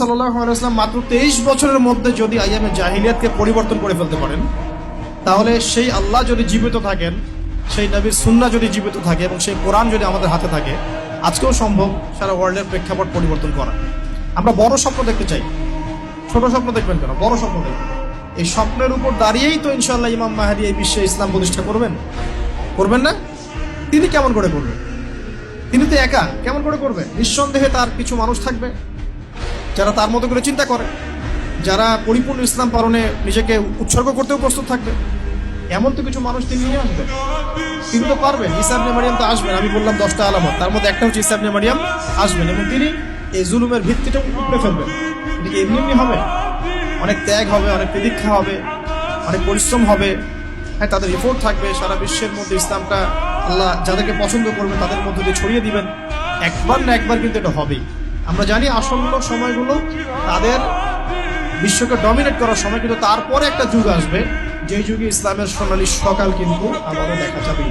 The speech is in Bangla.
সাল্লাল্লাহু আলাইহি ওয়াসাল্লাম মাত্র 23 বছরের মধ্যে যদি আইয়ামে জাহিলিয়াতকে পরিবর্তন করে ফেলতে পারেন, তাহলে সেই আল্লাহ যদি জীবিত থাকেন, সেই নবীর সুন্নাহ যদি জীবিত থাকে এবং সেই কোরআন যদি আমাদের হাতে থাকে, আজকেও সম্ভব সারা ওয়ার্ল্ডের প্রেক্ষাপট পরিবর্তন করা। আমরা বড় স্বপ্ন দেখতে চাই, ছোট স্বপ্ন দেখবেন কেন? বড় স্বপ্ন দেখবেন। এই স্বপ্নের উপর দাঁড়িয়েই তো ইনশাআল্লাহ ইমাম মাহদী এই বিশ্বে ইসলাম প্রতিষ্ঠা করবেন না? তিনি কেমন করে করবেন? তিনি তো একা, কেমন করে করবেন? নিঃসন্দেহে তার কিছু মানুষ থাকবে যারা তার মতো করে চিন্তা করে, যারা পরিপূর্ণ ইসলাম পালনে নিজেকে উৎসর্গ করতেও প্রস্তুত থাকবে। এমন তো কিছু মানুষ তিনি নিয়ে আসবেন, তিনি তো পারবেন। ঈসা ইবনে মারইয়াম তো আসবেন, আমি বললাম 10টা আলামত, তার মধ্যে একটা হচ্ছে ঈসা ইবনে মারইয়াম আসবেন এবং তিনি এই জুলুমের ভিত্তিটা উপড়ে ফেলবেন। এটা কি এমনি এমনি হবে? অনেক ত্যাগ হবে, অনেক প্রতীক্ষা হবে, অনেক পরিশ্রম হবে, হ্যাঁ তাদের এফোর্ট থাকবে। সারা বিশ্বের মধ্যে ইসলামটা আল্লাহ যাদেরকে পছন্দ করবে তাদের মধ্যে দিয়ে ছড়িয়ে দিবেন। একবার না একবার কিন্তু এটা হবেই। আমরা জানি আসন্ন সময়গুলো তাদের বিশ্বকে ডমিনেট করার সময়, কিন্তু তারপরে একটা যুগ আসবে যে যুগে ইসলামের সোনালী সকাল কিন্তু আবারও দেখা যাবে।